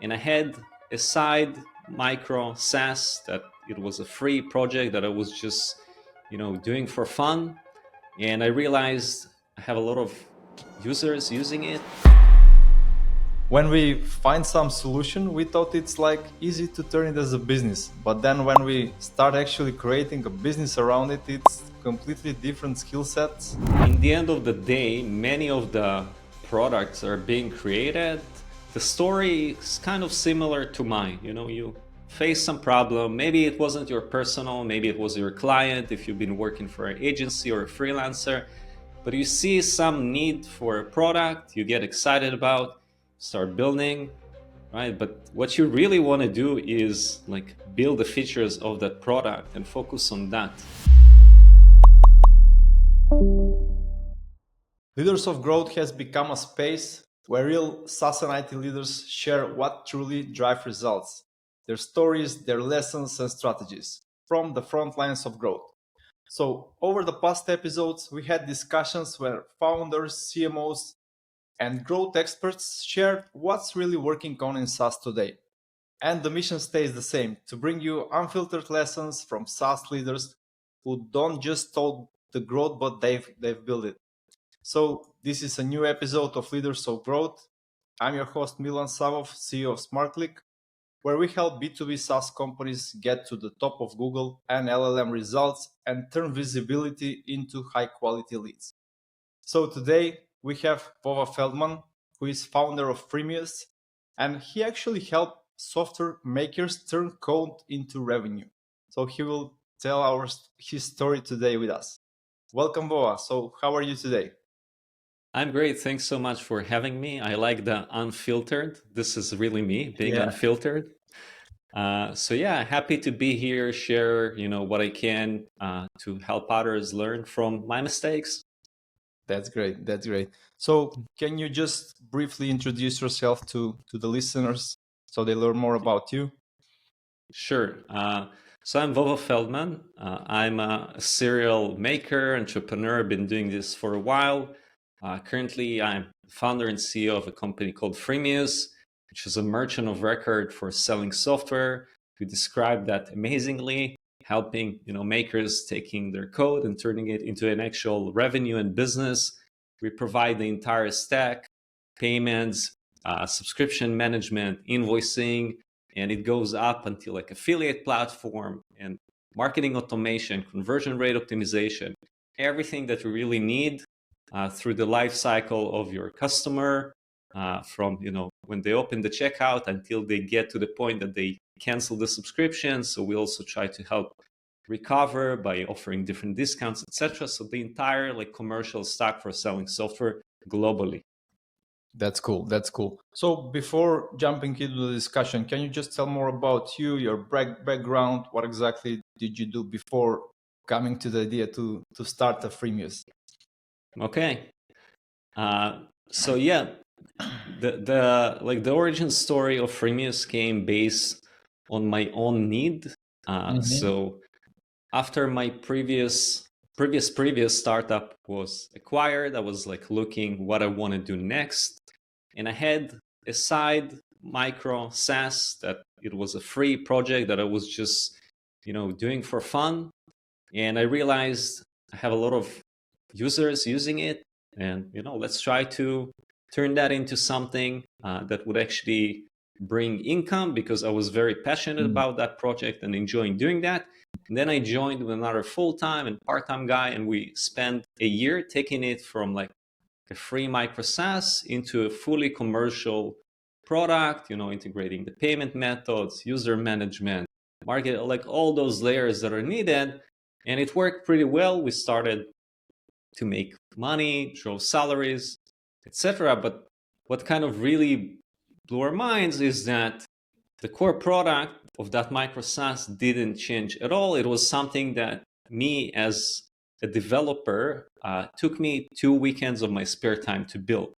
and I had a side micro SaaS that it was a free project that I was just, doing for fun. And I realized I have a lot of users using it. When we find some solution, we thought it's like easy to turn it as a business. But then when we start actually creating a business around it, it's completely different skill sets. In the end of the day, many of the products are being created. The story is kind of similar to mine. You face some problem. Maybe it wasn't your personal, maybe it was your client if you've been working for an agency or a freelancer. But you see some need for a product, you get excited about, start building, right? But what you really want to do is like build the features of that product and focus on that. Leaders of Growth has become a space where real SaaS and IT leaders share what truly drive results, their stories, their lessons and strategies from the front lines of growth. So over the past episodes, we had discussions where founders, CMOs, and growth experts shared what's really working on in SaaS today. And the mission stays the same, to bring you unfiltered lessons from SaaS leaders who don't just talk the growth, but they've built it. So this is a new episode of Leaders of Growth. I'm your host, Milan Savov, CEO of SmartClick, where we help B2B SaaS companies get to the top of Google and LLM results and turn visibility into high-quality leads. So today we have Vova Feldman, who is founder of Freemius, and he actually helped software makers turn code into revenue. So he will tell his story today with us. Welcome, Vova. So how are you today? I'm great. Thanks so much for having me. I like the unfiltered. This is really me being unfiltered. So yeah, happy to be here, share, what I can to help others learn from my mistakes. That's great. That's great. So can you just briefly introduce yourself to the listeners so they learn more about you? Sure. So I'm Vova Feldman. I'm a serial maker, entrepreneur. Been doing this for a while. Currently, I'm founder and CEO of a company called Freemius, which is a merchant of record for selling software. We describe that amazingly, helping makers taking their code and turning it into an actual revenue and business. We provide the entire stack, payments, subscription management, invoicing, and it goes up until like affiliate platform and marketing automation, conversion rate optimization, everything that we really need through the life cycle of your customer, from when they open the checkout until they get to the point that they cancel the subscription. So we also try to help recover by offering different discounts, etc. So the entire like commercial stack for selling software globally. That's cool. That's cool. So before jumping into the discussion, can you just tell more about you, your background? What exactly did you do before coming to the idea to start a Freemius? Okay. So yeah, the origin story of Freemius came based on my own need. So after my previous startup was acquired, I was like looking what I want to do next, and I had a side micro SaaS that it was a free project that I was just doing for fun, and I realized I have a lot of users using it, and let's try to turn that into something that would actually bring income, because I was very passionate about that project and enjoying doing that. And then I joined with another full-time and part-time guy, and we spent a year taking it from like a free micro SaaS into a fully commercial product, integrating the payment methods, user management, market, like all those layers that are needed. And it worked pretty well. We started to make money, drove salaries, etc. But what kind of really blew our minds is that the core product of that micro SaaS didn't change at all. It was something that me as a developer took me 2 weekends of my spare time to build.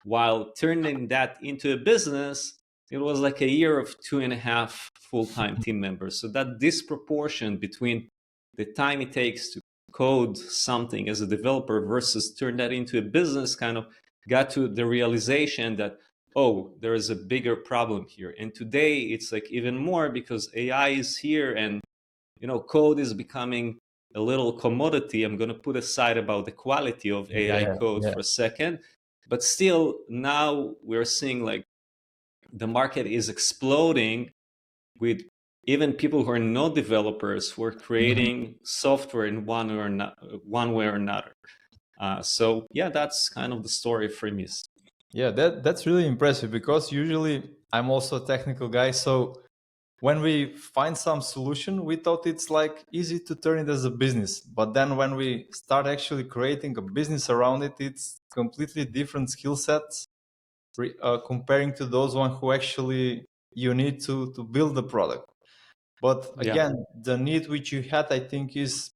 While turning that into a business, it was like a year of 2.5 full-time team members. So that disproportion between the time it takes to code something as a developer versus turn that into a business kind of got to the realization that oh, there is a bigger problem here. And today it's like even more because AI is here, and code is becoming a little commodity. I'm going to put aside about the quality of AI code for a second, but still now we're seeing like the market is exploding with even people who are not developers who are creating software in one way or another. So yeah, that's kind of the story of Freemius. Yeah, that's really impressive, because usually I'm also a technical guy. So when we find some solution, we thought it's like easy to turn it as a business. But then when we start actually creating a business around it, it's completely different skill sets, comparing to those one who actually you need to build the product. But Yeah. again, the need which you had, I think, is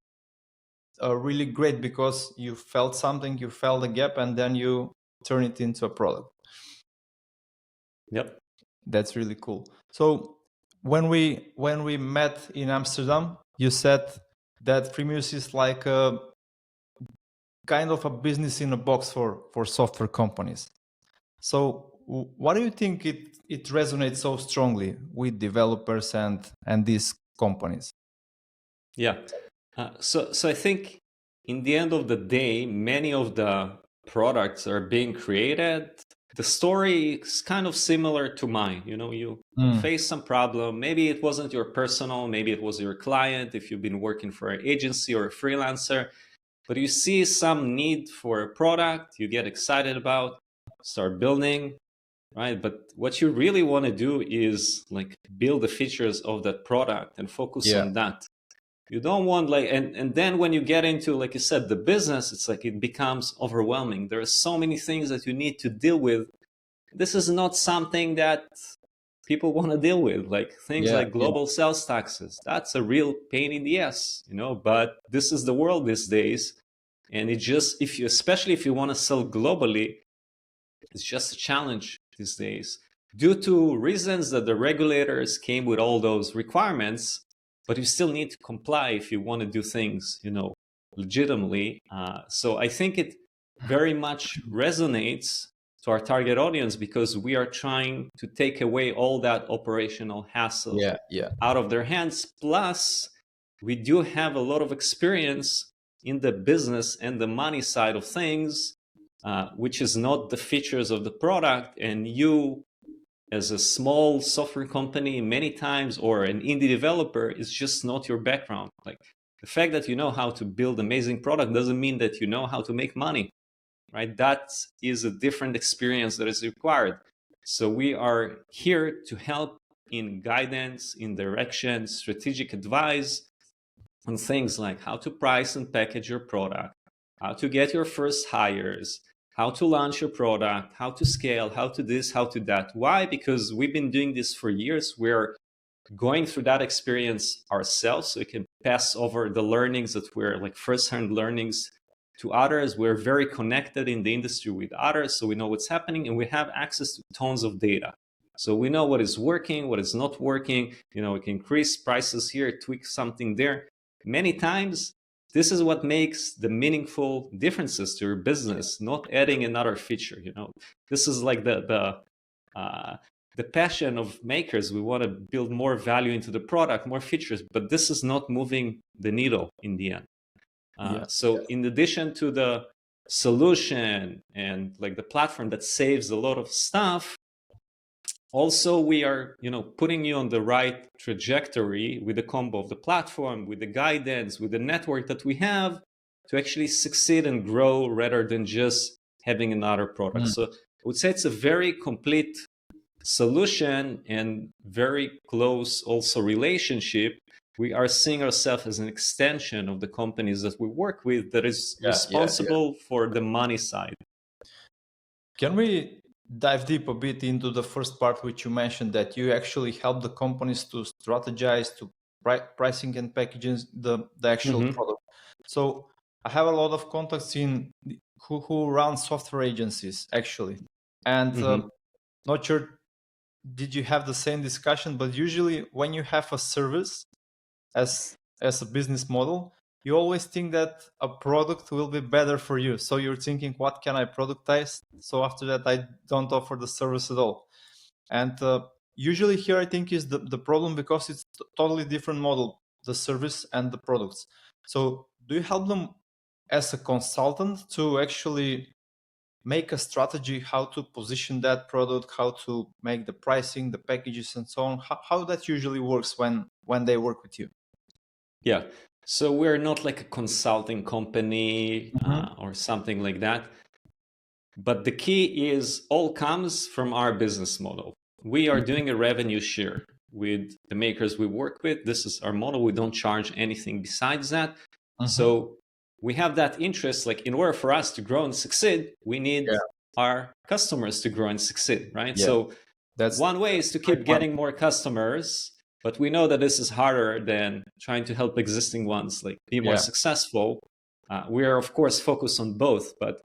really great, because you felt something, you felt a gap, and then you turn it into a product. Yep. That's really cool. So when we met in Amsterdam, you said that Freemius is like a kind of a business in a box for software companies. So what do you think it resonates so strongly with developers and these companies? Yeah. So I think in the end of the day, many of the products are being created. The story is kind of similar to mine. You face some problem. Maybe it wasn't your personal, maybe it was your client if you've been working for an agency or a freelancer, but you see some need for a product, you get excited about, start building, right? But what you really want to do is like build the features of that product and focus Yeah. on that. You don't want like, and then when you get into, like you said, the business, it's like it becomes overwhelming. There are so many things that you need to deal with. This is not something that people want to deal with, like things Yeah. like global sales taxes. That's a real pain in the ass, but this is the world these days. And it just, if you, especially if you want to sell globally, it's just a challenge these days due to reasons that the regulators came with all those requirements, but you still need to comply if you want to do things, legitimately. So I think it very much resonates to our target audience because we are trying to take away all that operational hassle out of their hands. Plus, we do have a lot of experience in the business and the money side of things, which is not the features of the product. And you, as a small software company, many times, or an indie developer, is just not your background. Like the fact that you know how to build amazing product doesn't mean that you know how to make money, right? That is a different experience that is required. So we are here to help in guidance, in direction, strategic advice on things like how to price and package your product, how to get your first hires, how to launch your product, how to scale, how to this, how to that. Why? Because we've been doing this for years. We're going through that experience ourselves, so we can pass over the learnings that we're like first-hand learnings to others. We're very connected in the industry with others, so we know what's happening, and we have access to tons of data. So we know what is working, what is not working. We can increase prices here, tweak something there. Many times, this is what makes the meaningful differences to your business, not adding another feature. This is like the passion of makers. We want to build more value into the product, more features, but this is not moving the needle in the end. So in addition to the solution and like the platform that saves a lot of stuff, also we are putting you on the right trajectory with the combo of the platform, with the guidance, with the network that we have to actually succeed and grow rather than just having another product. So I would say it's a very complete solution and very close also relationship. We are seeing ourselves as an extension of the companies that we work with that is responsible for the money side. Can we dive deep a bit into the first part, which you mentioned, that you actually help the companies to strategize to pricing and packaging the actual product? So I have a lot of contacts in who run software agencies actually, and not sure did you have the same discussion, but usually when you have a service as a business model, you always think that a product will be better for you. So you're thinking, what can I productize? So after that, I don't offer the service at all. And usually here, I think is the problem, because it's totally different model, the service and the products. So do you help them as a consultant to actually make a strategy how to position that product, how to make the pricing, the packages, and so on? How that usually works when they work with you? Yeah. So we're not like a consulting company Mm-hmm. or something like that. But the key is all comes from our business model. We are doing a revenue share with the makers we work with. This is our model. We don't charge anything besides that. Mm-hmm. So we have that interest. Like, in order for us to grow and succeed, we need Yeah, our customers to grow and succeed, right? yeah, So that's one way is to great keep point. getting more customers, but we know that this is harder than trying to help existing ones like be more Yeah. successful. We are of course focused on both, but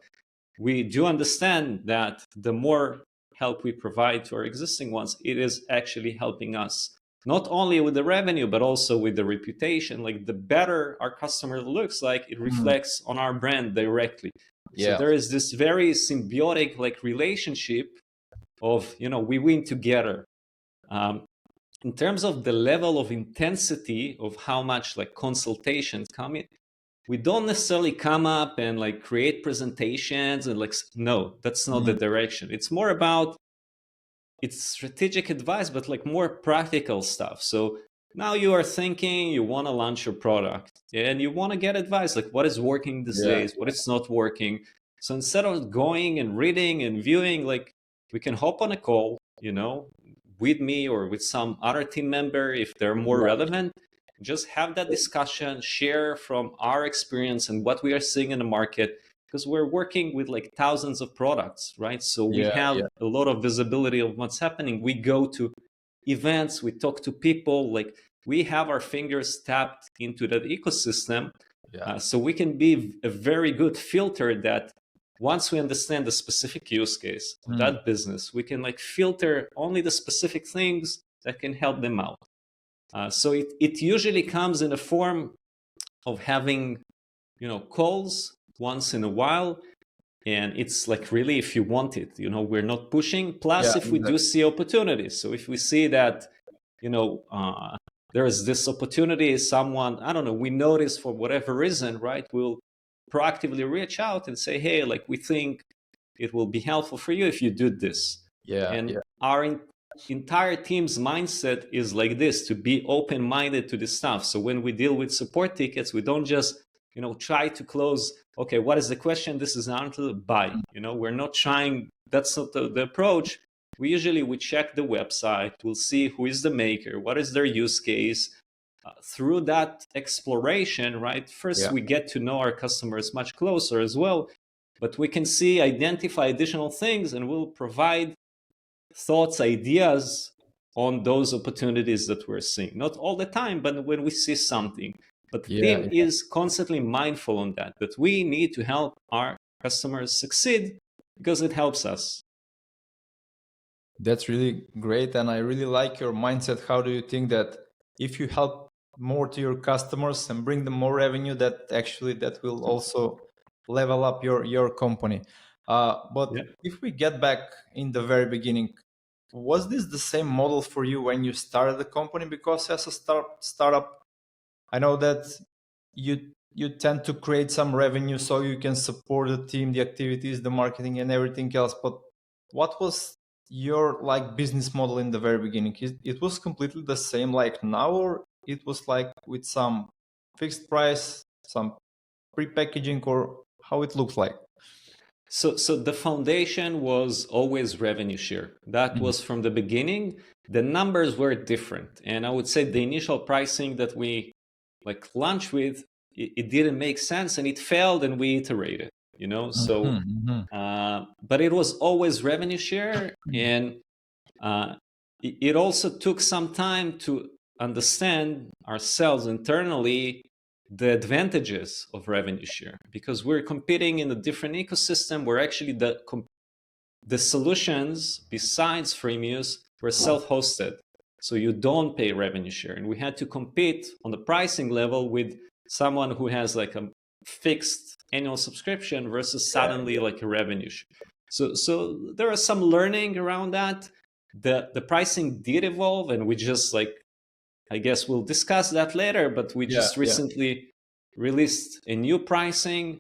we do understand that the more help we provide to our existing ones, it is actually helping us not only with the revenue, but also with the reputation. Like, the better our customer looks like, it Mm. reflects on our brand directly. So Yeah. there is this very symbiotic like relationship of, we win together. Um, in terms of the level of intensity of how much like consultations come in, we don't necessarily come up and like create presentations and like, no, that's not the Mm. direction. It's more about, it's strategic advice, but like more practical stuff. So now you are thinking you want to launch your product and you want to get advice, like what is working these Yeah. days, what is not working. So instead of going and reading and viewing, like, we can hop on a call, with me or with some other team member if they're more Yeah. relevant. Just have that discussion, share from our experience and what we are seeing in the market, because we're working with like thousands of products, right? So we Yeah. have Yeah. a lot of visibility of what's happening. We go to events, we talk to people, like, we have our fingers tapped into that ecosystem. Yeah. So we can be a very good filter that once we understand the specific use case of Mm. that business, we can like filter only the specific things that can help them out. So it usually comes in a form of having, calls once in a while. And it's like, really, if you want it, we're not pushing. Yeah. Plus, if we do Exactly. see opportunities, so if we see that, you know, uh, there's this opportunity, someone, I don't know, we notice for whatever reason, right? We'll proactively reach out and say, hey, like, we think it will be helpful for you if you do this. Yeah. And Yeah. our entire team's mindset is like this, to be open-minded to this stuff. So when we deal with support tickets, we don't just, try to close, okay, what is the question? This is an answer, bye. We're not trying, that's not the approach. We check the website, we'll see who is the maker, what is their use case. Through that exploration, right, first Yeah. we get to know our customers much closer as well, but we can see, identify additional things, and we'll provide thoughts, ideas on those opportunities that we're seeing. Not all the time, but when we see something. But the Yeah. team is constantly mindful on that we need to help our customers succeed because it helps us. That's really great, and I really like your mindset. How do you think that if you help more to your customers and bring them more revenue, that actually that will also level up your company? But Yeah. if we get back in the very beginning, was this the same model for you when you started the company? Because as a startup, I know that you tend to create some revenue so you can support the team, the activities, the marketing, and everything else. But what was your like business model in the very beginning? It was completely the same like now, or it was like with some fixed price, some pre-packaging, or how it looks like? So the foundation was always revenue share. That Mhm. was from the beginning. The numbers were different, and I would say the initial pricing that we like launched with, it didn't make sense, and it failed, and we iterated. So, Mhm. but it was always revenue share, Mhm. and it also took some time to understand ourselves internally the advantages of revenue share, because we're competing in a different ecosystem where actually the solutions besides Freemius were self-hosted, so you don't pay revenue share, and we had to compete on the pricing level with someone who has like a fixed annual subscription versus suddenly like a revenue. So there are some learning around that. The pricing did evolve, and we just like, I guess we'll discuss that later, but we Yeah, just yeah. recently released a new pricing.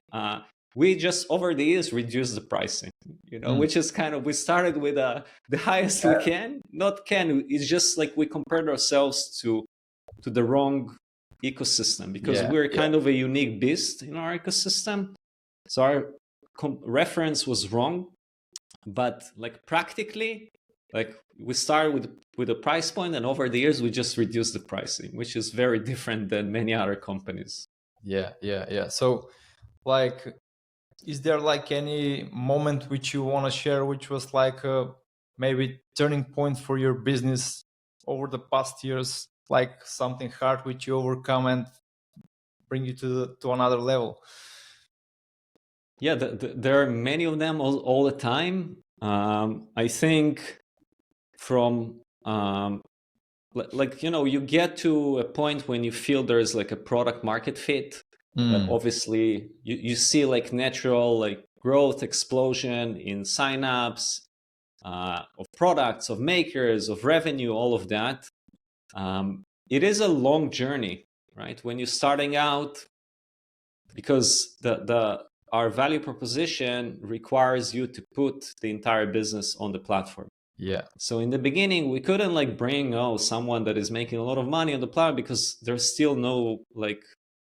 We just over the years reduced the pricing, which is kind of, we started with the highest we can. Not can, it's just like we compared ourselves to the wrong ecosystem, because we're kind of a unique beast in our ecosystem. So our reference was wrong, but like practically, like we started with a price point, and over the years we just reduced the pricing, which is very different than many other companies. Yeah. So like, is there like any moment which you want to share which was like a maybe turning point for your business over the past years, like something hard which you overcome and bring you to another level? Yeah, there are many of them all the time. I think from like, you get to a point when you feel there's like a product market fit. Obviously you see like natural like growth explosion in signups, of products, of makers, of revenue, all of that. It is a long journey, right? When you're starting out, because our value proposition requires you to put the entire business on the platform. Yeah. So in the beginning, we couldn't like bring someone that is making a lot of money on the platform, because there's still no like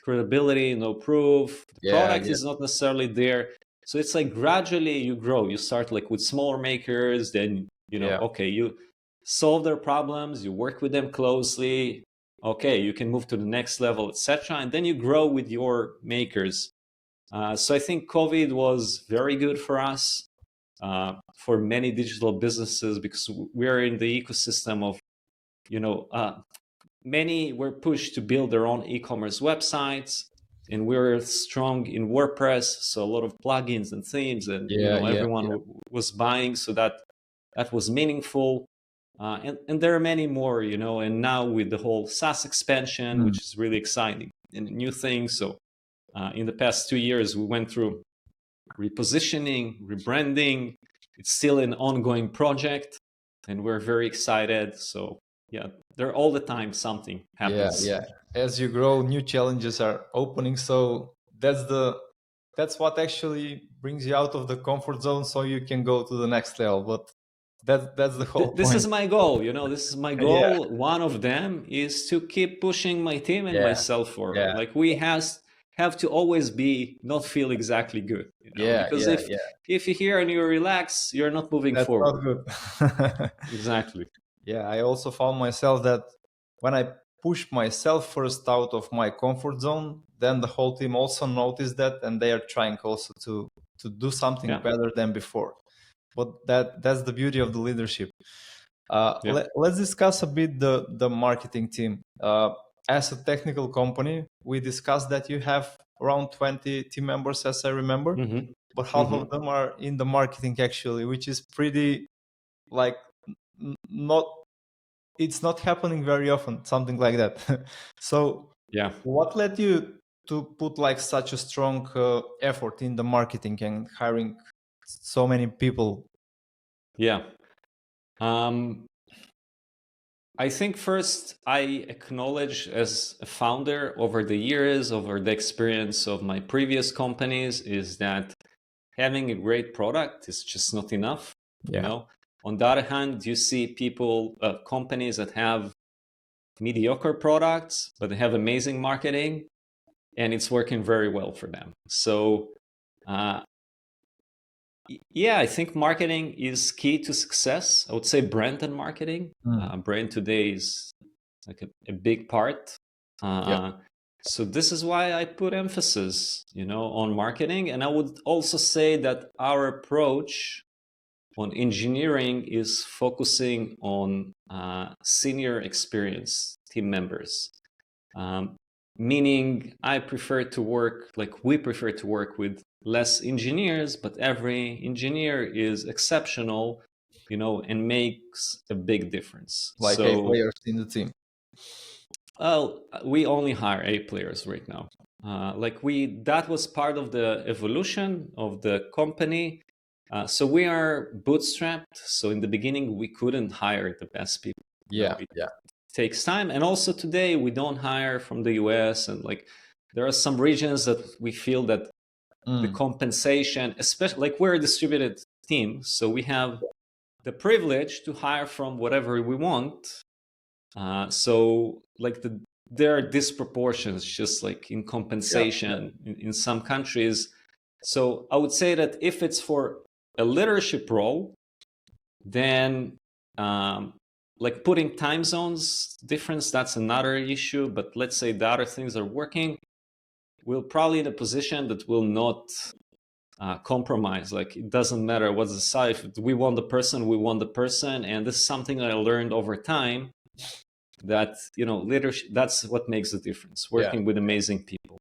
credibility, no proof. The product is not necessarily there. So it's like gradually you grow. You start like with smaller makers, then okay, you solve their problems, you work with them closely. Okay, you can move to the next level, etc., and then you grow with your makers. So I think COVID was very good for us, for many digital businesses, because we're in the ecosystem of, many were pushed to build their own e-commerce websites, and we're strong in WordPress, so a lot of plugins and themes, and everyone was buying, so that was meaningful. And there are many more, and now with the whole SaaS expansion, which is really exciting and new things. So in the past 2 years, we went through repositioning, rebranding. It's still an ongoing project, and we're very excited. So yeah, there all the time something happens. Yeah. As you grow, new challenges are opening. So that's what actually brings you out of the comfort zone, so you can go to the next level. But that's the whole This point. is my goal. This is my goal. One of them is to keep pushing my team and myself forward. Like we have to always not feel exactly good. Because if you're here and you relax, you're not moving forward. Not good. Exactly. Yeah, I also found myself that when I push myself first out of my comfort zone, then the whole team also noticed that, and they are trying also to do something better than before. But that's the beauty of the leadership. Let's discuss a bit the marketing team. As a technical company, we discussed that you have around 20 team members, as I remember, but half of them are in the marketing actually, which is pretty like not. It's not happening very often, something like that. So what led you to put like such a strong effort in the marketing and hiring so many people? I think first I acknowledge, as a founder over the years, over the experience of my previous companies, is that having a great product is just not enough. On the other hand, you see companies that have mediocre products, but they have amazing marketing, and it's working very well for them. So I think marketing is key to success. I would say brand and marketing. Brand today is like a big part. So this is why I put emphasis, on marketing. And I would also say that our approach on engineering is focusing on senior experienced team members. Meaning we prefer to work with less engineers, but every engineer is exceptional, and makes a big difference. Like A players in the team. Well, we only hire A players right now. That was part of the evolution of the company. So we are bootstrapped. So in the beginning, we couldn't hire the best people. Yeah, It yeah. takes time. And also today, we don't hire from the US. And like there are some regions that we feel that the compensation, especially like we're a distributed team. So we have the privilege to hire from whatever we want. So like there are disproportions just like in compensation in some countries. So I would say that if it's for a leadership role, then like putting time zones difference, that's another issue. But let's say the other things are working, we're probably in a position that will not compromise. Like it doesn't matter what's the size. If we want the person, we want the person. And this is something that I learned over time, that leadership, that's what makes the difference, working with amazing people.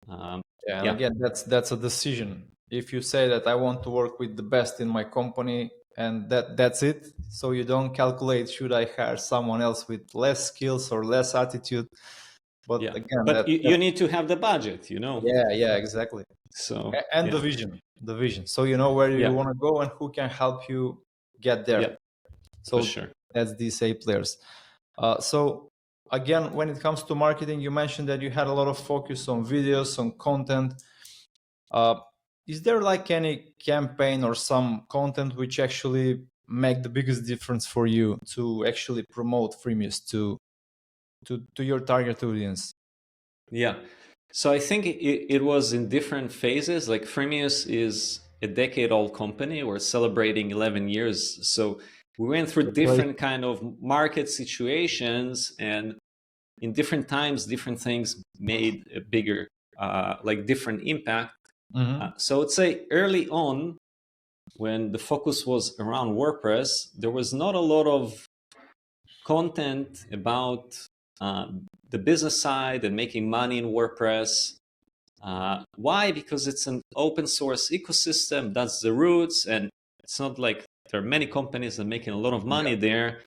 And again, that's a decision. If you say that I want to work with the best in my company and that's it, so you don't calculate should I hire someone else with less skills or less attitude. But again, you need to have the budget, yeah, exactly. So and the vision, so you know where you want to go and who can help you get there. So for sure, that's these A players. So again, when it comes to marketing, you mentioned that you had a lot of focus on videos, on content. Is there like any campaign or some content which actually make the biggest difference for you to actually promote Freemius to your target audience? Yeah. So I think it was in different phases. Like Freemius is a decade-old company. We're celebrating 11 years. So we went through different kind of market situations, and in different times, different things made a bigger, like different impact. So I'd say early on, when the focus was around WordPress, there was not a lot of content about the business side and making money in WordPress. Why? Because it's an open source ecosystem. That's the roots. And it's not like there are many companies that are making a lot of money there.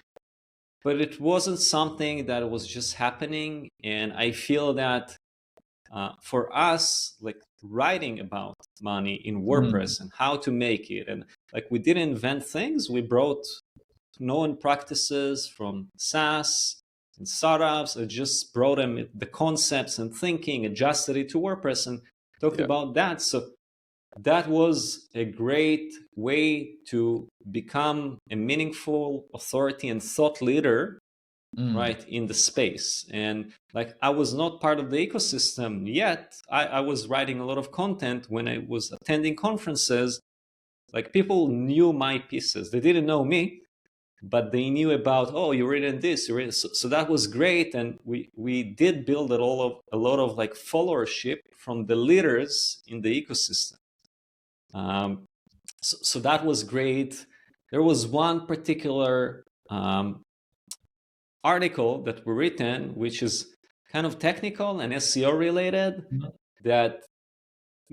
But it wasn't something that was just happening. And I feel that for us, like writing about money in WordPress and how to make it, and like we didn't invent things, we brought known practices from SaaS and startups and just brought them the concepts and thinking, adjusted it to WordPress and talked about that. So that was a great way to become a meaningful authority and thought leader, right, in the space. And like I was not part of the ecosystem yet. I was writing a lot of content when I was attending conferences. Like people knew my pieces. They didn't know me, but they knew about, oh, you're reading this, you're reading. So that was great. And we did build a lot of like followership from the leaders in the ecosystem. So that was great. There was one particular article that we written, which is kind of technical and SEO related, that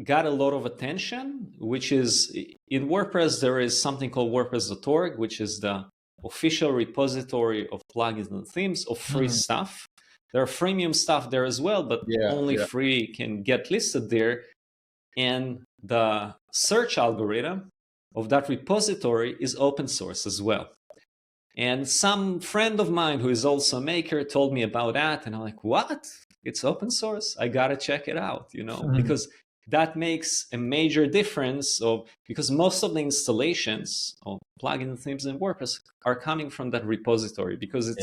got a lot of attention, which is in WordPress, there is something called WordPress.org, which is the official repository of plugins and themes of free stuff. There are freemium stuff there as well, but only free can get listed there. And the search algorithm of that repository is open source as well. And some friend of mine who is also a maker told me about that. And I'm like, what? It's open source? I got to check it out, because that makes a major difference because most of the installations of plugin themes in WordPress are coming from that repository, because it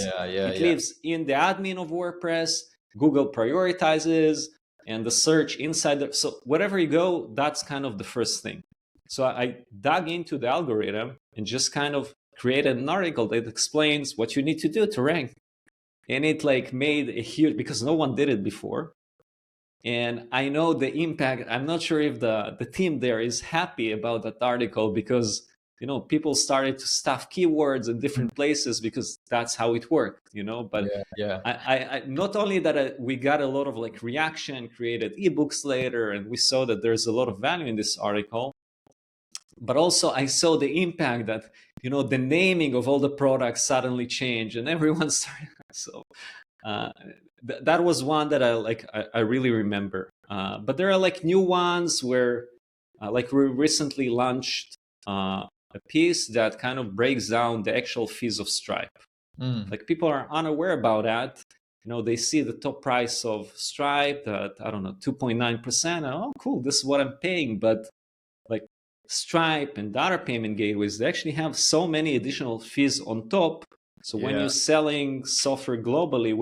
lives in the admin of WordPress. Google prioritizes and the search inside. So wherever you go, that's kind of the first thing. So I dug into the algorithm and just kind of created an article that explains what you need to do to rank. And it like made a huge, because no one did it before. And I know the impact. I'm not sure if the team there is happy about that article, because people started to stuff keywords in different places because that's how it worked, but I not only that we got a lot of like reaction, created ebooks later, and we saw that there's a lot of value in this article, but also I saw the impact that the naming of all the products suddenly changed and everyone started. So That was one that I really remember. But there are like new ones where like we recently launched a piece that kind of breaks down the actual fees of Stripe. Like people are unaware about that. They see the top price of Stripe at, I don't know, 2.9%. Oh, cool, this is what I'm paying. But like Stripe and other payment gateways, they actually have so many additional fees on top. So when you're selling software globally,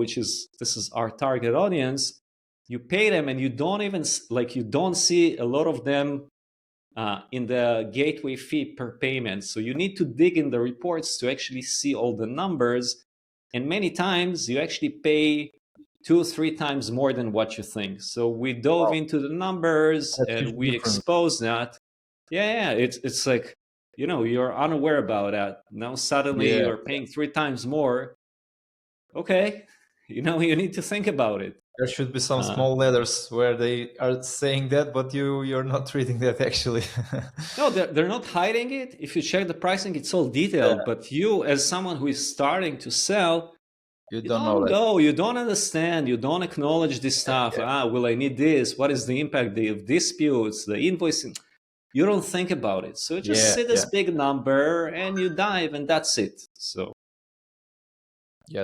this is our target audience, you pay them and you don't even you don't see a lot of them in the gateway fee per payment. So you need to dig in the reports to actually see all the numbers. And many times you actually pay 2 or 3 times more than what you think. So we dove into the numbers and we exposed that. Yeah, it's like, you're unaware about that. Now suddenly you're paying 3 times more. Okay, you need to think about it. There should be some small letters where they are saying that, but you're not reading that actually. No, they're not hiding it. If you check the pricing, it's all detailed. But you, as someone who is starting to sell, you you don't know that. go, you don't understand, you don't acknowledge this stuff. Will I need this? What is the impact of disputes, the invoicing? You don't think about it. So you just see this big number and you dive, and that's it. So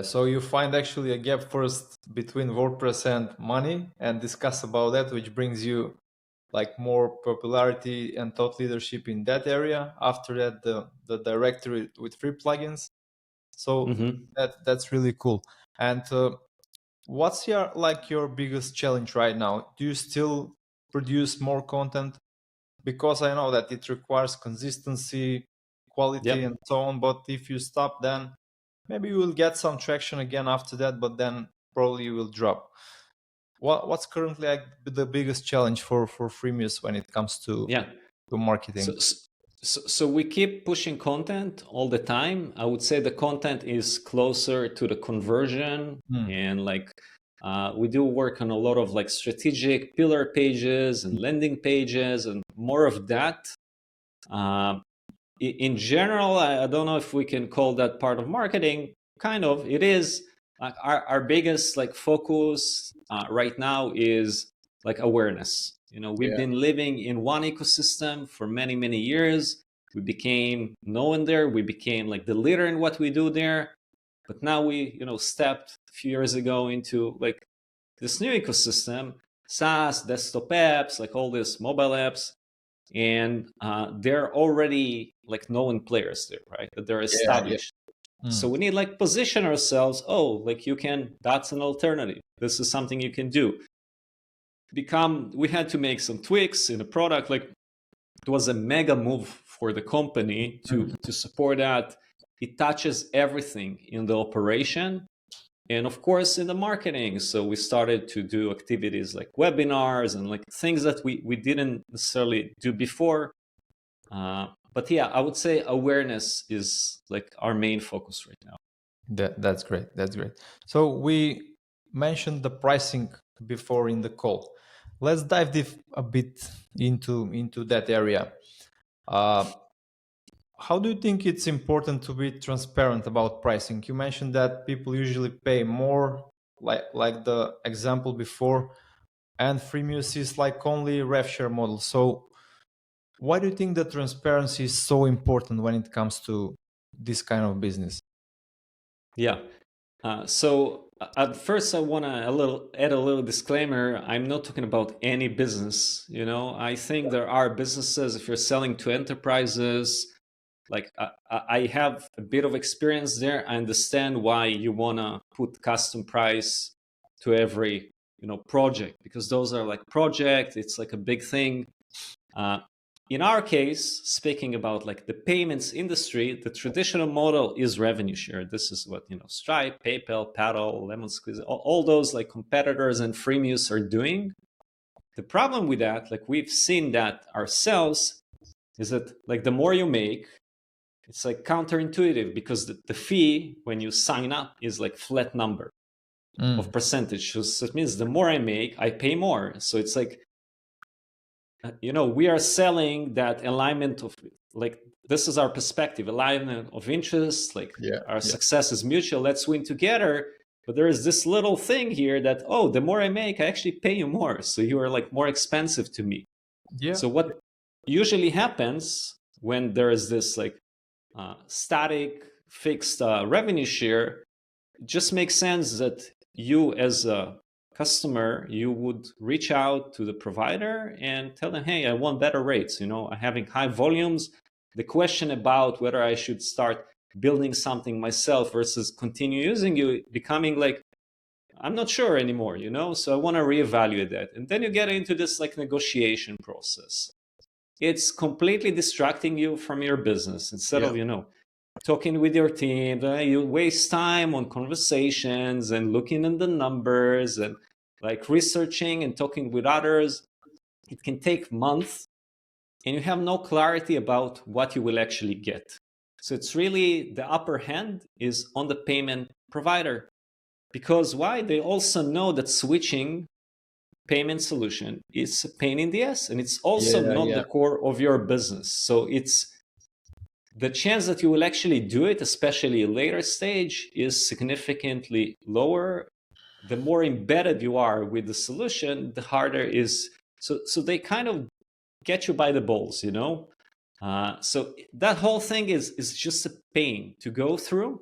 so you find actually a gap first between WordPress and money and discuss about that, which brings you like more popularity and thought leadership in that area. After that, the directory with free plugins. So that's really cool. And what's your biggest challenge right now? Do you still produce more content? Because I know that it requires consistency, quality, and so on. But if you stop, then maybe you will get some traction again after that, but then probably you will drop. What's currently like the biggest challenge for Freemius when it comes to marketing? So we keep pushing content all the time. I would say the content is closer to the conversion, and we do work on a lot of like strategic pillar pages and landing pages and more of that. In general, I don't know if we can call that part of marketing. Kind of, it is. Like our biggest like focus right now is like awareness. We've been living in one ecosystem for many, many years. We became known there. We became like the leader in what we do there. But now we, stepped a few years ago into like this new ecosystem, SaaS, desktop apps, like all these mobile apps. And they're already like known players there, right? That they're established. So we need like position ourselves. Oh, like that's an alternative. This is something you can do. We had to make some tweaks in the product. Like it was a mega move for the company to support that. It touches everything in the operation and of course in the marketing. So we started to do activities like webinars and like things that we didn't necessarily do before. But yeah, I would say awareness is like our main focus right now. That's great. So we mentioned the pricing before in the call. Let's dive deep a bit into that area. How do you think it's important to be transparent about pricing? You mentioned that people usually pay more, like the example before, and Freemius is like only rev share model. So why do you think that transparency is so important when it comes to this kind of business? Yeah. So at first, I want to add a little disclaimer. I'm not talking about any business. I think there are businesses, if you're selling to enterprises, like I have a bit of experience there. I understand why you want to put custom price to every project, because those are like project. It's like a big thing. In our case, speaking about like the payments industry, the traditional model is revenue share. This is what Stripe, PayPal, Paddle, Lemon Squeeze, all those like competitors and Freemius are doing. The problem with that, like we've seen that ourselves, is that like the more you make, it's like counterintuitive, because the fee when you sign up is like flat number of percentage. So it means the more I make, I pay more. So it's like, we are selling that alignment of like, this is our perspective, alignment of interest, like our success is mutual, let's win together. but there is this little thing here that, oh, the more I make, I actually pay you more. So you are like more expensive to me. Yeah. So what usually happens when there is this like static fixed revenue share, it just makes sense that you as a customer, you would reach out to the provider and tell them, hey, I want better rates. I'm having high volumes. The question about whether I should start building something myself versus continue using you becoming like, I'm not sure anymore, so I want to reevaluate that. And then you get into this like negotiation process. It's completely distracting you from your business. Instead of talking with your team, you waste time on conversations and looking at the numbers and like researching and talking with others. It can take months and you have no clarity about what you will actually get. So it's really the upper hand is on the payment provider. Because why? They also know that switching payment solution is a pain in the ass, and it's also not the core of your business. So it's the chance that you will actually do it, especially later stage, is significantly lower. The more embedded you are with the solution, the harder is. So they kind of get you by the balls, so that whole thing is just a pain to go through.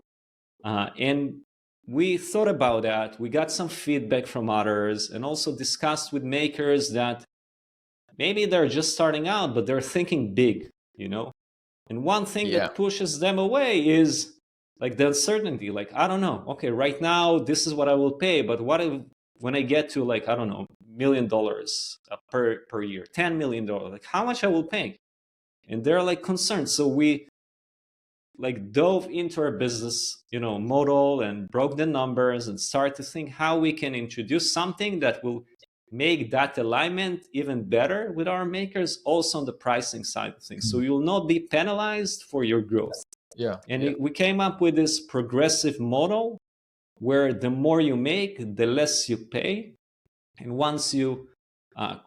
And we thought about that. We got some feedback from others and also discussed with makers that maybe they're just starting out, but they're thinking big, And one thing that pushes them away is like the uncertainty. Like, I don't know. Okay, right now, this is what I will pay. But what if when I get to like, I don't know, $1 million per year, $10 million, like how much I will pay? And they're like concerned. So we like dove into our business, model and broke the numbers and started to think how we can introduce something that will make that alignment even better with our makers, also on the pricing side of things. So you'll not be penalized for your growth. We came up with this progressive model where the more you make, the less you pay. And once you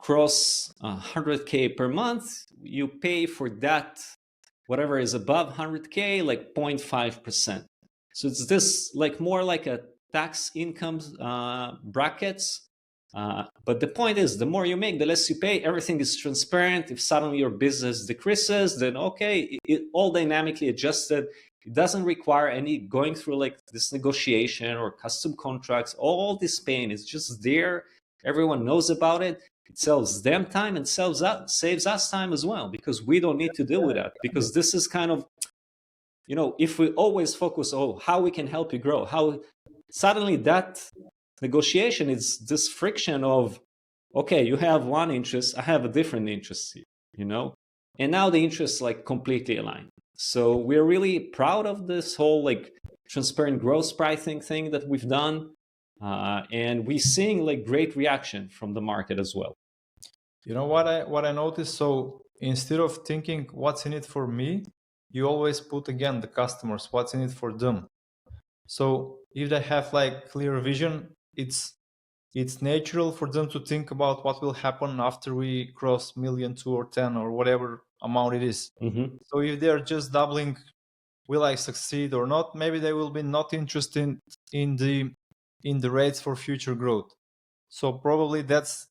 cross 100K per month, you pay for that whatever is above 100K, like 0.5%. So it's this like more like a tax income brackets. But the point is, the more you make, the less you pay. Everything is transparent. If suddenly your business decreases, then okay, it all dynamically adjusted. It doesn't require any going through like this negotiation or custom contracts. All this pain is just there. Everyone knows about it. It saves them time and saves us time as well, because we don't need to deal with that. Because this is kind of, if we always focus, how we can help you grow, how suddenly that negotiation is this friction of, okay, you have one interest, I have a different interest, and now the interests like completely aligned. So we're really proud of this whole like transparent growth pricing thing that we've done. And we're seeing like great reaction from the market as well. You know what I noticed? So instead of thinking what's in it for me, you always put again the customers, what's in it for them. So if they have like clear vision, it's natural for them to think about what will happen after we cross million, 2 or 10 or whatever amount it is. So if they're just doubling, will I succeed or not? Maybe they will be not interested in the rates for future growth. So probably that's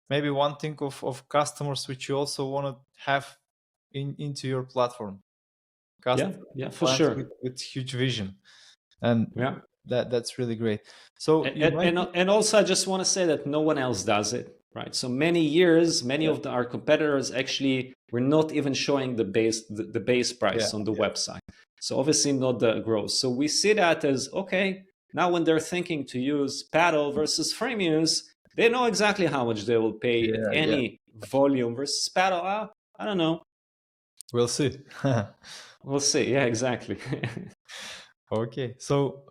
maybe one thing of customers which you also want to have into your platform. Yeah, for sure. With huge vision, and that's really great. So and also I just want to say that no one else does it, right? So many of our competitors actually were not even showing the base price on the website. So obviously not the growth. So we see that as, okay, now when they're thinking to use Paddle versus Freemius, they know exactly how much they will pay at any volume versus Paddle. I don't know. We'll see. We'll see. Yeah, exactly. Okay. So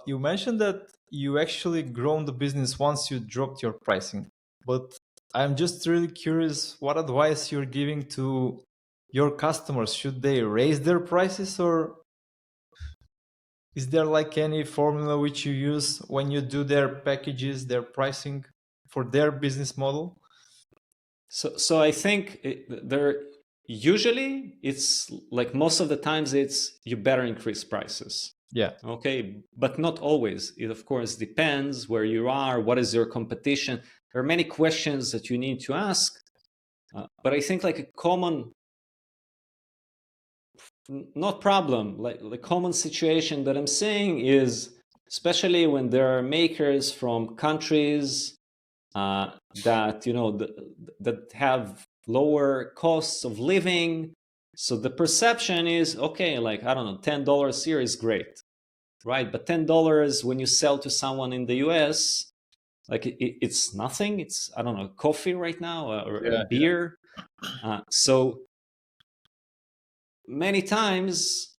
you mentioned that you actually grown the business once you dropped your pricing. But I'm just really curious what advice you're giving to your customers. Should they raise their prices, or is there like any formula which you use when you do their packages, their pricing for their business model? So I think usually it's like most of the times it's you better increase prices. Yeah. Okay, but not always. It of course depends where you are, what is your competition. There are many questions that you need to ask. But I think like a common, not problem, like the common situation that I'm seeing is, especially when there are makers from countries that, that have lower costs of living. So the perception is, okay, like, I don't know, $10 here is great, right? But $10 when you sell to someone in the US, like it's nothing. It's, I don't know, coffee right now, or a Yeah. beer. So many times,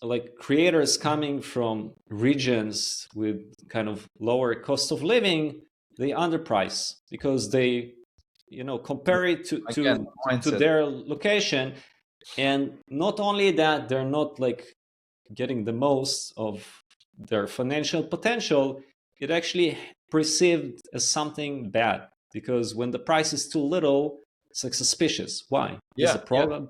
like creators coming from regions with kind of lower cost of living, they underprice because they, compare it to Again, to mindset. their location. And not only that, they're not like getting the most of their financial potential, it actually perceived as something bad, because when the price is too little, it's like suspicious. Why is the Yeah. Yeah. product,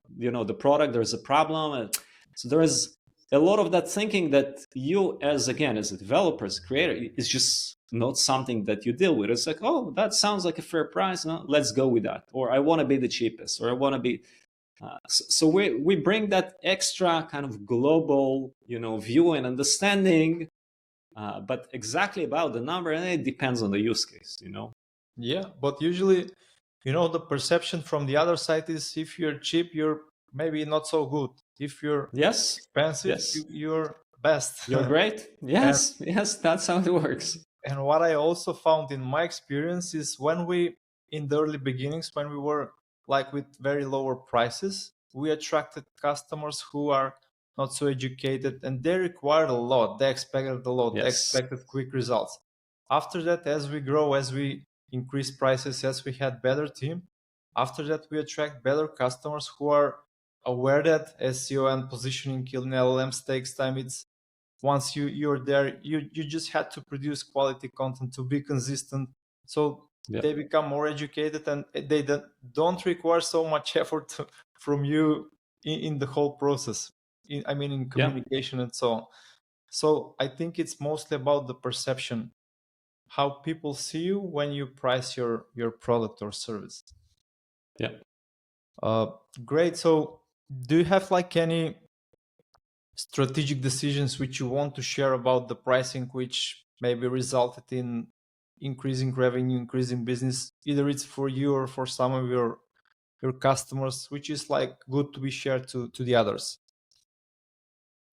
the product, there's a problem. And so there is a lot of that thinking that you, as again, as a developer, as a creator, is just not something that you deal with. It's like, oh, that sounds like a fair price, no, let's go with that. Or I want to be the cheapest, or I want to be, so we bring that extra kind of global, view and understanding, but exactly about the number, and it depends on the use case. Yeah. But usually, the perception from the other side is if you're cheap, you're maybe not so good. If you're Yes, expensive, yes, you're best. you're great. and Yes, yes, that's how it works. and what I also found in my experience is when we, in the early beginnings, when we were like with very lower prices, we attracted customers who are not so educated and they required a lot. They expected a lot. They Yes, expected quick results. After that, as we grow, as we increase prices, as we had better team, after that we attract better customers who are aware that SEO and positioning in LLMs takes time. It's once you're there, you just had to produce quality content to be consistent, so yeah, they become more educated and they don't require so much effort from you in the whole process, I mean in yeah, communication and so on. So I think it's mostly about the perception, how people see you when you price your product or service. yeah. uh, Great. So do you have like any strategic decisions which you want to share about the pricing, which maybe resulted in increasing revenue, increasing business, either it's for you or for some of your customers, which is like good to be shared to the others?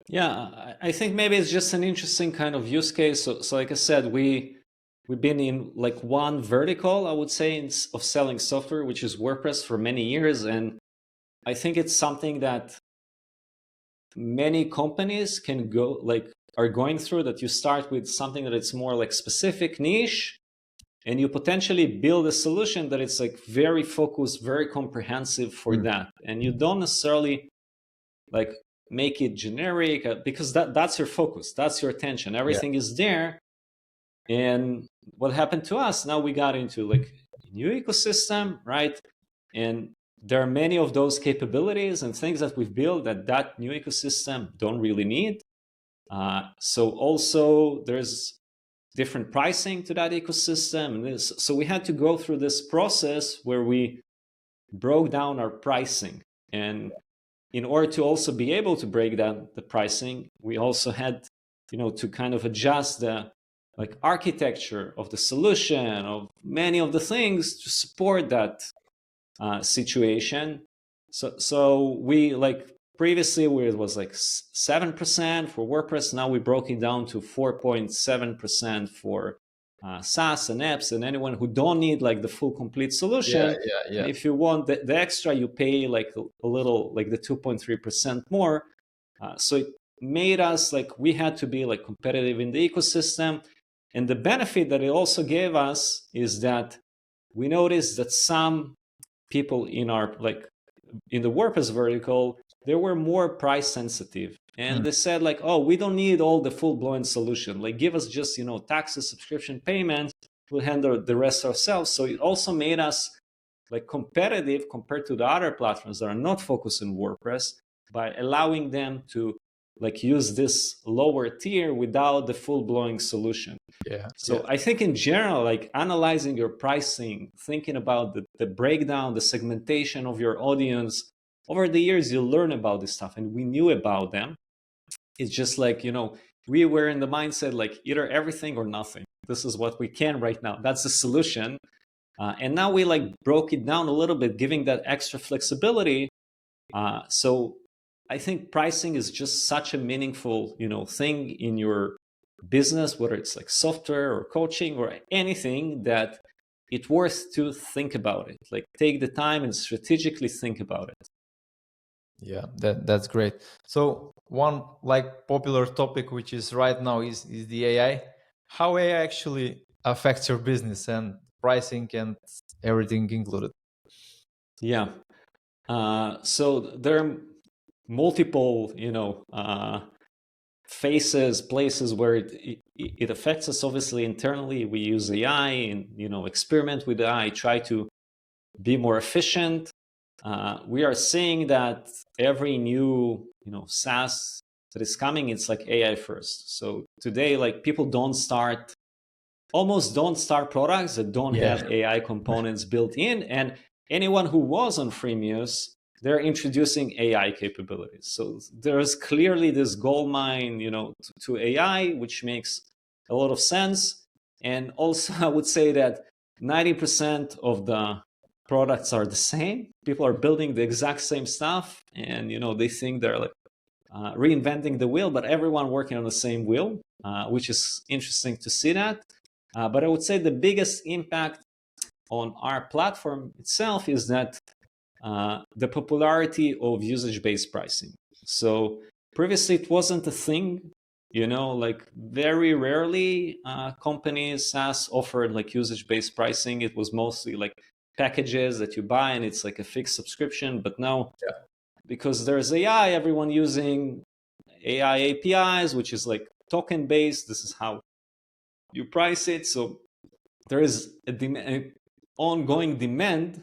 Yeah, I think maybe it's just an interesting kind of use case. So like I said, we've been in like one vertical, I would say, of selling software, which is WordPress, for many years. And I think it's something that many companies can go, like, are going through, that you start with something that it's more like specific niche, and you potentially build a solution that it's like very focused, very comprehensive for Mm. that. And you don't necessarily like make it generic, because that's your focus, that's your attention, Yeah. everything is there. And what happened to us, now we got into like a new ecosystem, right? And there are many of those capabilities and things that we've built that new ecosystem don't really need. So also there's different pricing to that ecosystem. And so we had to go through this process where we broke down our pricing. And in order to also be able to break down the pricing, we also had, to kind of adjust the like architecture of the solution, of many of the things to support that situation. So we, like, previously where it was like 7% for WordPress, now we broke it down to 4.7% for SaaS and apps, and anyone who don't need like the full complete Yeah. solution. Yeah. Yeah. If you want the extra, you pay like a little, like the 2.3% more. So it made us like, we had to be like competitive in the ecosystem. And the benefit that it also gave us is that we noticed that some people in our, like, in the WordPress vertical, they were more price sensitive, and Mm. they said like, oh, we don't need all the full-blown solution, like give us just, taxes, subscription payments, we'll handle the rest ourselves. So it also made us like competitive compared to the other platforms that are not focused on WordPress, by allowing them to like use this lower tier without the full-blown solution. So I think in general, like analyzing your pricing, thinking about the breakdown, the segmentation of your audience, over the years you learn about this stuff, and we knew about them. It's just like, we were in the mindset like either everything or nothing. This is what we can right now. That's the solution. And now we like broke it down a little bit, giving that extra flexibility. So I think pricing is just such a meaningful, thing in your business, whether it's like software or coaching or anything, that it's worth to think about it. Like take the time and strategically think about it. Yeah, that's great. So one like popular topic which is right now is the AI. How AI actually affects your business and pricing and everything included? Yeah. So there are multiple, phases, places where it affects us. Obviously, internally, we use AI and, experiment with AI, try to be more efficient. We are seeing that every new, SaaS that is coming, it's like AI first. So today, like people almost don't start products that don't have AI components built in. And anyone who was on Freemius, they're introducing AI capabilities. So there's clearly this gold mine, to AI, which makes a lot of sense. And also, I would say that 90% of the products are the same. People are building the exact same stuff, and they think they're like reinventing the wheel, but everyone working on the same wheel, which is interesting to see that. But I would say the biggest impact on our platform itself is that the popularity of usage-based pricing. So previously it wasn't a thing, like very rarely companies SaaS offered like usage-based pricing. It was mostly like packages that you buy and it's like a fixed subscription. But now, because there's AI, everyone using AI APIs, which is like token-based. This is how you price it. So there is an ongoing demand,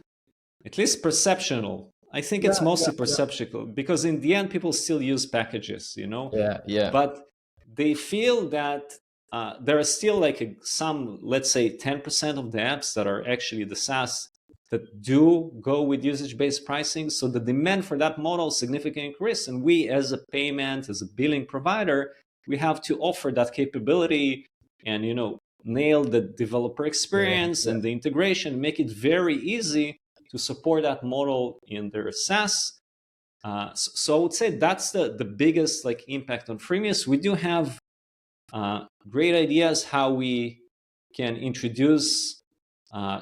at least perceptual. I think it's mostly perceptual because in the end, people still use packages, But they feel that there are still like some, let's say 10% of the apps that are actually the SaaS that do go with usage-based pricing. So the demand for that model significantly increased. And we as a payment, as a billing provider, we have to offer that capability and, nail the developer experience and the integration, make it very easy to support that model in their SaaS. So I would say that's the biggest like impact on Freemius. We do have great ideas how we can introduce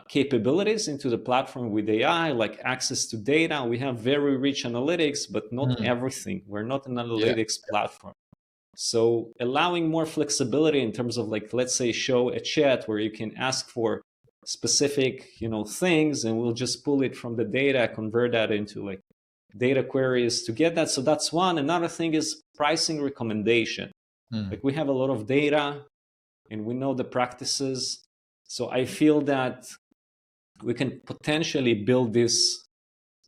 capabilities into the platform with AI, like access to data. We have very rich analytics, but not everything. We're not an analytics platform. So allowing more flexibility in terms of like, let's say, show a chat where you can ask for specific, things, and we'll just pull it from the data, convert that into like data queries to get that. So that's one. Another thing is pricing recommendation. Like we have a lot of data and we know the practices. So I feel that we can potentially build this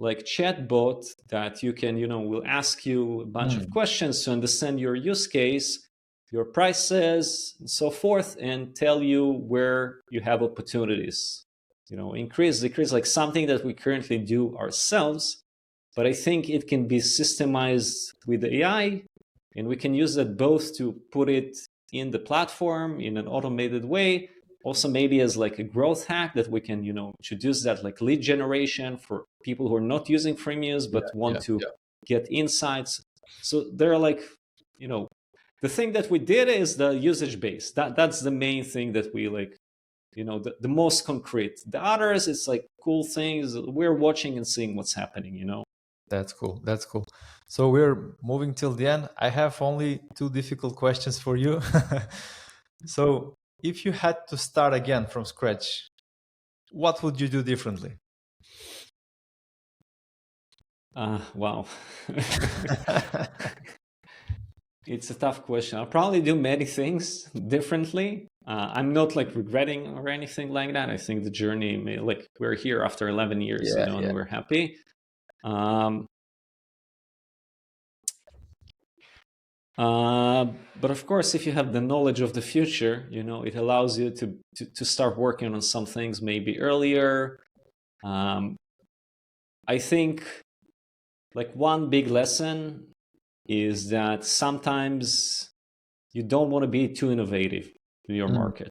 like chatbot that you can, will ask you a bunch of questions to understand your use case, your prices, and so forth, and tell you where you have opportunities, increase, decrease, like something that we currently do ourselves. But I think it can be systemized with AI, and we can use that both to put it in the platform in an automated way, also maybe as like a growth hack that we can, introduce that like lead generation for people who are not using Freemius but want to get insights. So they're like, the thing that we did is the usage base. That's the main thing that we like, the most concrete. The others, it's like cool things. We're watching and seeing what's happening, That's cool. That's cool. So we're moving till the end. I have only two difficult questions for you. So if you had to start again from scratch, what would you do differently? Wow. It's a tough question. I'll probably do many things differently. I'm not like regretting or anything like that. I think the journey, like we're here after 11 years, and we're happy. But of course, if you have the knowledge of the future, it allows you to start working on some things maybe earlier. Um, I think like one big lesson is that sometimes you don't want to be too innovative in your market.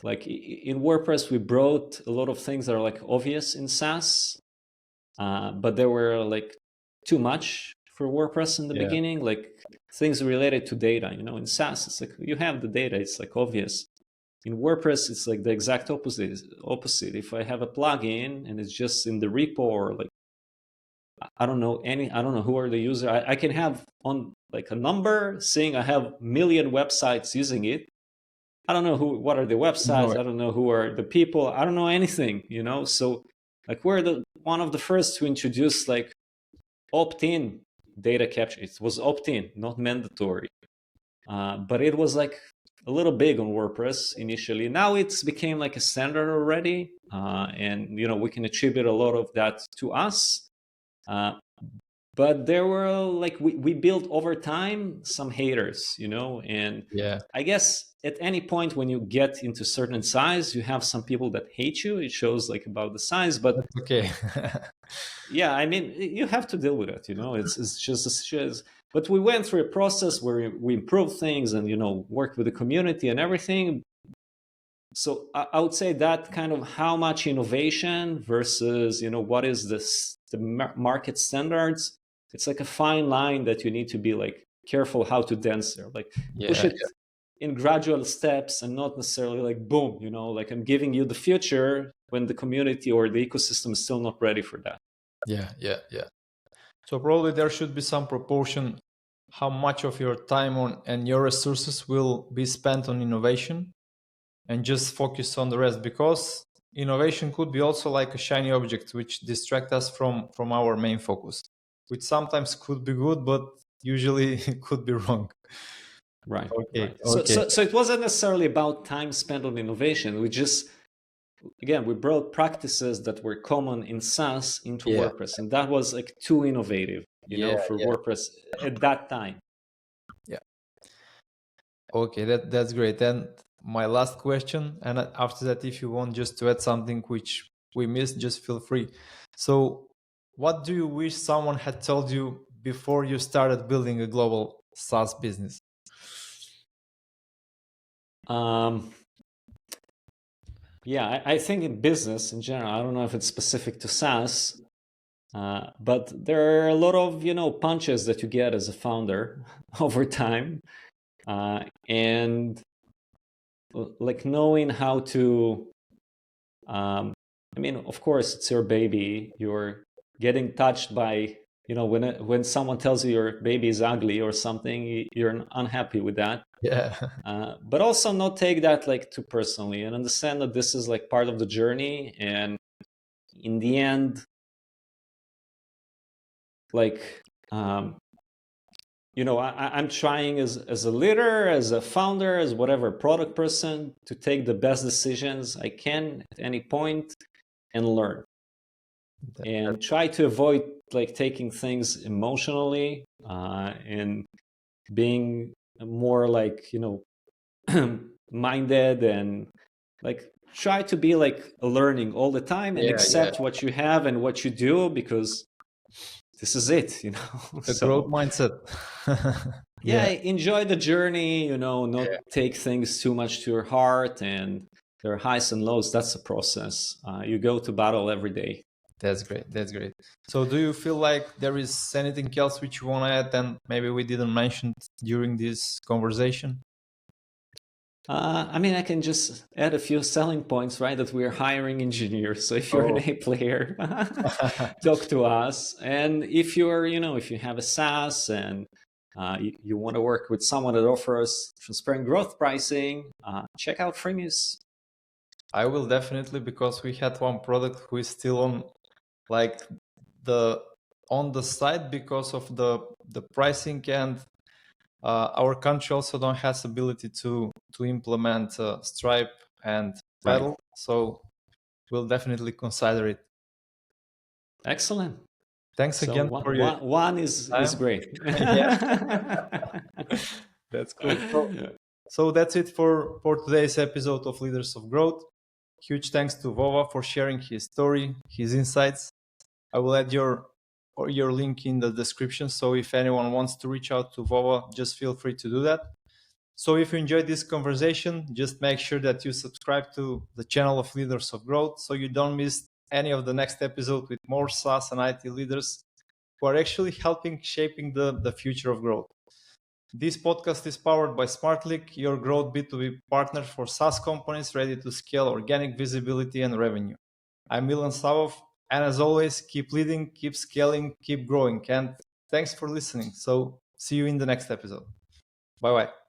Like in WordPress, we brought a lot of things that are like obvious in SaaS, but they were like too much for WordPress in the beginning, like things related to data. In SaaS, it's like you have the data, it's like obvious. In WordPress, it's like the exact opposite. If I have a plugin and it's just in the repo, or like I don't know who are the user. I can have on like a number saying I have million websites using it. I don't know what are the websites. I don't know who are the people. I don't know anything, So like we're one of the first to introduce like opt-in data capture. It was opt-in, not mandatory. But it was like a little big on WordPress initially. Now it's became like a standard already. And we can attribute a lot of that to us. But there were like we built over time some haters, and I guess at any point when you get into certain size, you have some people that hate you. It shows like about the size, but that's okay. yeah, I mean, you have to deal with it. It's just. But we went through a process where we improved things and worked with the community and everything. So I would say that kind of how much innovation versus what is the market standards. It's like a fine line that you need to be like careful how to dance there. Like push it in gradual steps and not necessarily like boom. Like I'm giving you the future when the community or the ecosystem is still not ready for that. Yeah. So probably there should be some proportion how much of your time and your resources will be spent on innovation and just focus on the rest, because innovation could be also like a shiny object which distract us from our main focus, which sometimes could be good but usually could be wrong. Right. Okay. Right. So it wasn't necessarily about time spent on innovation. We brought practices that were common in SaaS into WordPress, and that was like too innovative, for WordPress at that time. Yeah. Okay, that's great. And my last question, and after that, if you want just to add something which we missed, just feel free. So, what do you wish someone had told you before you started building a global SaaS business? Yeah, I think in business in general, I don't know if it's specific to SaaS, but there are a lot of punches that you get as a founder over time, and like knowing how to. I mean, of course, it's your baby. You're getting touched by when someone tells you your baby is ugly or something, you're unhappy with that. Yeah. But also not take that like too personally and understand that this is like part of the journey, and in the end, like I'm trying as a leader, as a founder, as whatever product person, to take the best decisions I can at any point and learn, and try to avoid like taking things emotionally, and being more like minded, and like try to be like learning all the time and accept what you have and what you do, because this is it. The growth mindset. Enjoy the journey, not take things too much to your heart, and there are highs and lows. That's the process. You go to battle every day. That's great. So do you feel like there is anything else which you want to add and maybe we didn't mention during this conversation? I mean, I can just add a few selling points, right? That we're hiring engineers. So if you're an A player, talk to us. And if you're, if you have a SaaS and you want to work with someone that offers transparent growth pricing, check out Freemius. I will definitely, because we had one product who is still on like on the side because of the pricing, and our country also don't has ability to implement Stripe and Paddle, so we'll definitely consider it. Excellent. Thanks So again for your one is time. great. Yeah, that's cool. So that's it for today's episode of Leaders of Growth. Huge thanks to Vova for sharing his story, his insights. I will add your link in the description. So if anyone wants to reach out to Vova, just feel free to do that. So if you enjoyed this conversation, just make sure that you subscribe to the channel of Leaders of Growth so you don't miss any of the next episode with more SaaS and IT leaders who are actually helping shaping the future of growth. This podcast is powered by SmartLeak, your growth B2B partner for SaaS companies ready to scale organic visibility and revenue. I'm Milan Savov, and as always, keep leading, keep scaling, keep growing. And thanks for listening. So see you in the next episode. Bye-bye.